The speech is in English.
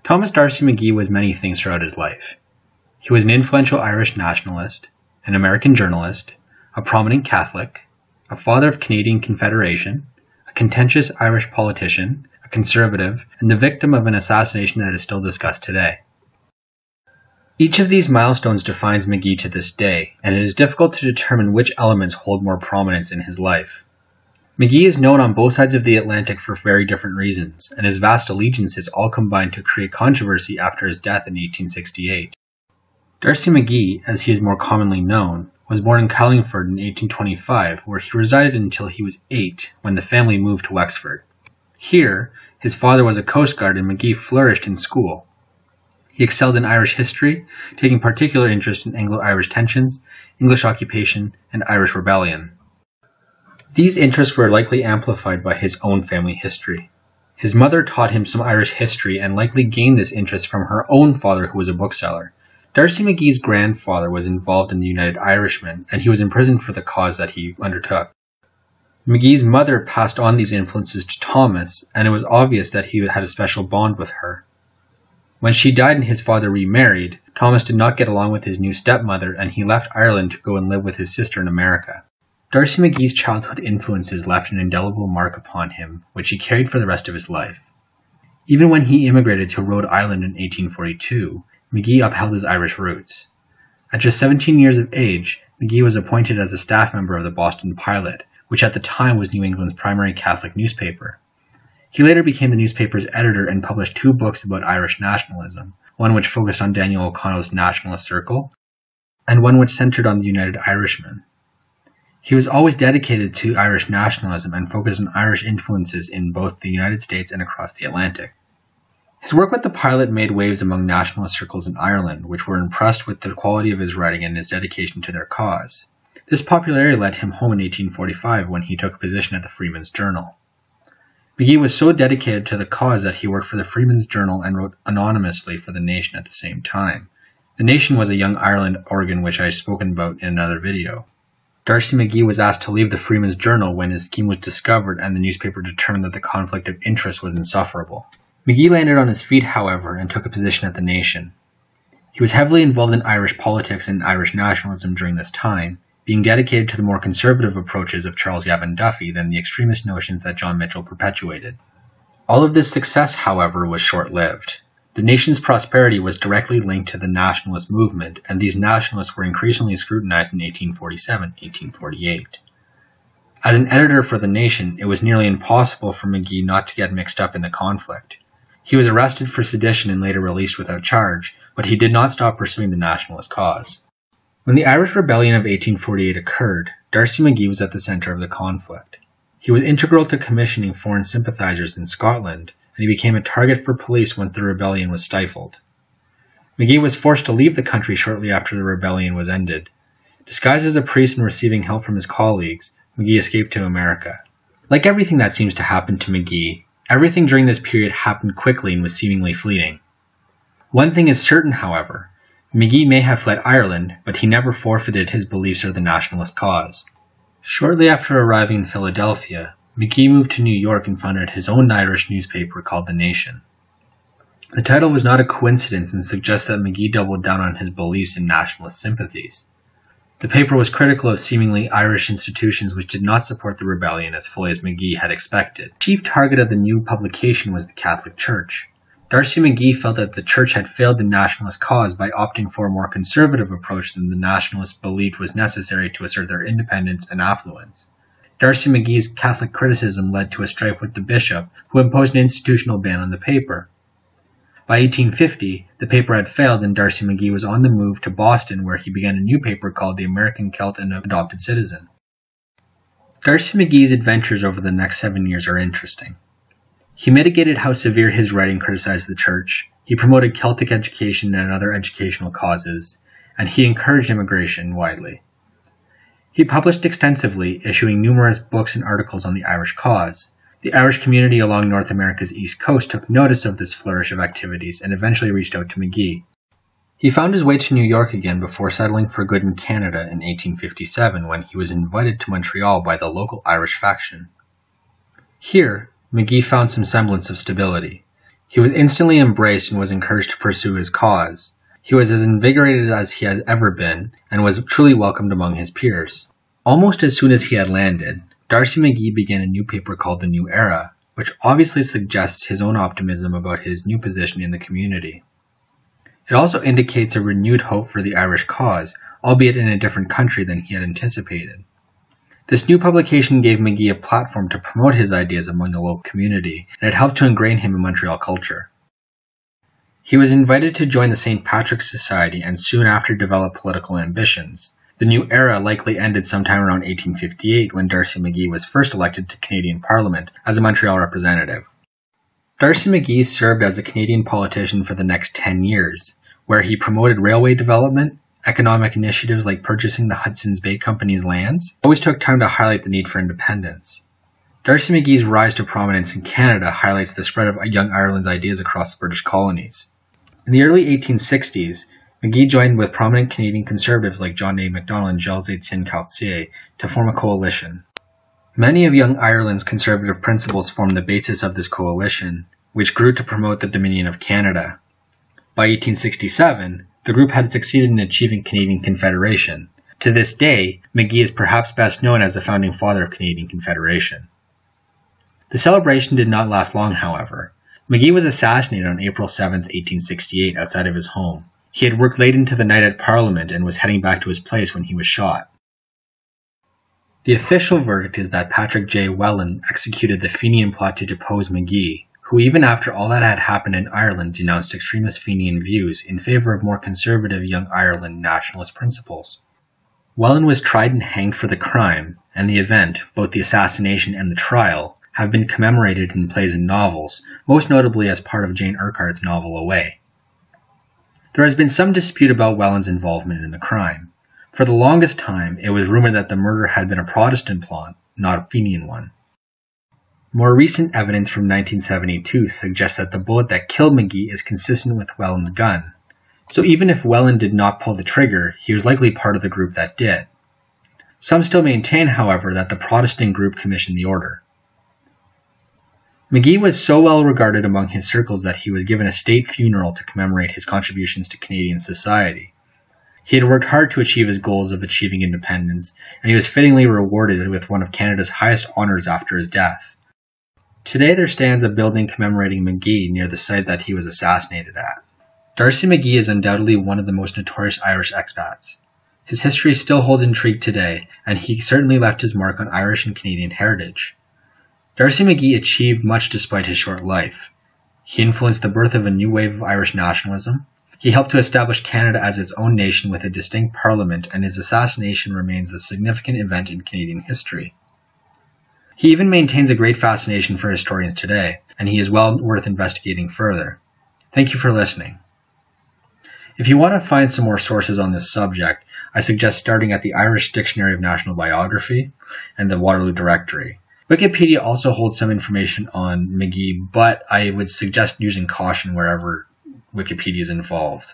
Thomas D'Arcy McGee was many things throughout his life. He was an influential Irish nationalist, an American journalist, a prominent Catholic, a father of Canadian Confederation, a contentious Irish politician, a conservative, and the victim of an assassination that is still discussed today. Each of these milestones defines McGee to this day, and it is difficult to determine which elements hold more prominence in his life. McGee is known on both sides of the Atlantic for very different reasons, and his vast allegiances all combined to create controversy after his death in 1868. D'Arcy McGee, as he is more commonly known, was born in Carlingford in 1825, where he resided until he was 8 when the family moved to Wexford. Here, his father was a Coast Guard and McGee flourished in school. He excelled in Irish history, taking particular interest in Anglo-Irish tensions, English occupation, and Irish rebellion. These interests were likely amplified by his own family history. His mother taught him some Irish history and likely gained this interest from her own father, who was a bookseller. D'Arcy McGee's grandfather was involved in the United Irishmen, and he was imprisoned for the cause that he undertook. McGee's mother passed on these influences to Thomas, and it was obvious that he had a special bond with her. When she died and his father remarried, Thomas did not get along with his new stepmother, and he left Ireland to go and live with his sister in America. D'Arcy McGee's childhood influences left an indelible mark upon him, which he carried for the rest of his life. Even when he immigrated to Rhode Island in 1842, McGee upheld his Irish roots. At just 17 years of age, McGee was appointed as a staff member of the Boston Pilot, which at the time was New England's primary Catholic newspaper. He later became the newspaper's editor and published 2 books about Irish nationalism, one which focused on Daniel O'Connell's Nationalist Circle, and one which centered on the United Irishmen. He was always dedicated to Irish nationalism and focused on Irish influences in both the United States and across the Atlantic. His work with the Pilot made waves among nationalist circles in Ireland, which were impressed with the quality of his writing and his dedication to their cause. This popularity led him home in 1845 when he took a position at the Freeman's Journal. McGee was so dedicated to the cause that he worked for the Freeman's Journal and wrote anonymously for The Nation at the same time. The Nation was a young Ireland organ which I have spoken about in another video. D'Arcy McGee was asked to leave the Freeman's Journal when his scheme was discovered and the newspaper determined that the conflict of interest was insufferable. McGee landed on his feet, however, and took a position at The Nation. He was heavily involved in Irish politics and Irish nationalism during this time, being dedicated to the more conservative approaches of Charles Gavan Duffy than the extremist notions that John Mitchell perpetuated. All of this success, however, was short-lived. The nation's prosperity was directly linked to the nationalist movement, and these nationalists were increasingly scrutinized in 1847-1848. As an editor for The Nation, it was nearly impossible for McGee not to get mixed up in the conflict. He was arrested for sedition and later released without charge, but he did not stop pursuing the nationalist cause. When the Irish Rebellion of 1848 occurred, D'Arcy McGee was at the center of the conflict. He was integral to commissioning foreign sympathizers in Scotland, and he became a target for police once the rebellion was stifled. McGee was forced to leave the country shortly after the rebellion was ended. Disguised as a priest and receiving help from his colleagues, McGee escaped to America. Like everything that seems to happen to McGee, everything during this period happened quickly and was seemingly fleeting. One thing is certain, however. McGee may have fled Ireland, but he never forfeited his beliefs or the nationalist cause. Shortly after arriving in Philadelphia, McGee moved to New York and founded his own Irish newspaper called The Nation. The title was not a coincidence and suggests that McGee doubled down on his beliefs and nationalist sympathies. The paper was critical of seemingly Irish institutions which did not support the rebellion as fully as McGee had expected. The chief target of the new publication was the Catholic Church. D'Arcy McGee felt that the Church had failed the nationalist cause by opting for a more conservative approach than the nationalists believed was necessary to assert their independence and affluence. D'Arcy McGee's Catholic criticism led to a strife with the bishop, who imposed an institutional ban on the paper. By 1850, the paper had failed and D'Arcy McGee was on the move to Boston, where he began a new paper called the American Celt and Adopted Citizen. D'Arcy McGee's adventures over the next 7 years are interesting. He mitigated how severe his writing criticized the Church, he promoted Celtic education and other educational causes, and he encouraged immigration widely. He published extensively, issuing numerous books and articles on the Irish cause. The Irish community along North America's East Coast took notice of this flourish of activities and eventually reached out to McGee. He found his way to New York again before settling for good in Canada in 1857 when he was invited to Montreal by the local Irish faction. Here, McGee found some semblance of stability. He was instantly embraced and was encouraged to pursue his cause. He was as invigorated as he had ever been, and was truly welcomed among his peers. Almost as soon as he had landed, Darcy McGee began a new paper called The New Era, which obviously suggests his own optimism about his new position in the community. It also indicates a renewed hope for the Irish cause, albeit in a different country than he had anticipated. This new publication gave McGee a platform to promote his ideas among the local community, and it helped to ingrain him in Montreal culture. He was invited to join the St. Patrick's Society and soon after developed political ambitions. The New Era likely ended sometime around 1858 when Darcy McGee was first elected to Canadian Parliament as a Montreal representative. Darcy McGee served as a Canadian politician for the next 10 years, where he promoted railway development, economic initiatives like purchasing the Hudson's Bay Company's lands, always took time to highlight the need for independence. Darcy McGee's rise to prominence in Canada highlights the spread of young Ireland's ideas across the British colonies. In the early 1860s, McGee joined with prominent Canadian conservatives like John A. Macdonald and Gilles-Étienne Cartier to form a coalition. Many of young Ireland's conservative principles formed the basis of this coalition, which grew to promote the Dominion of Canada. By 1867, the group had succeeded in achieving Canadian Confederation. To this day, McGee is perhaps best known as the founding father of Canadian Confederation. The celebration did not last long, however. McGee was assassinated on April 7, 1868, outside of his home. He had worked late into the night at Parliament and was heading back to his place when he was shot. The official verdict is that Patrick J. Welland executed the Fenian plot to depose McGee, who even after all that had happened in Ireland denounced extremist Fenian views in favor of more conservative young Ireland nationalist principles. Welland was tried and hanged for the crime, and the event, both the assassination and the trial, have been commemorated in plays and novels, most notably as part of Jane Urquhart's novel Away. There has been some dispute about Welland's involvement in the crime. For the longest time, it was rumored that the murder had been a Protestant plot, not a Fenian one. More recent evidence from 1972 suggests that the bullet that killed McGee is consistent with Welland's gun. So even if Welland did not pull the trigger, he was likely part of the group that did. Some still maintain, however, that the Protestant group commissioned the order. McGee was so well regarded among his circles that he was given a state funeral to commemorate his contributions to Canadian society. He had worked hard to achieve his goals of achieving independence, and he was fittingly rewarded with one of Canada's highest honours after his death. Today there stands a building commemorating McGee near the site that he was assassinated at. Darcy McGee is undoubtedly one of the most notorious Irish expats. His history still holds intrigue today, and he certainly left his mark on Irish and Canadian heritage. Darcy McGee achieved much despite his short life. He influenced the birth of a new wave of Irish nationalism. He helped to establish Canada as its own nation with a distinct parliament, and his assassination remains a significant event in Canadian history. He even maintains a great fascination for historians today, and he is well worth investigating further. Thank you for listening. If you want to find some more sources on this subject, I suggest starting at the Irish Dictionary of National Biography and the Waterloo Directory. Wikipedia also holds some information on McGee, but I would suggest using caution wherever Wikipedia is involved.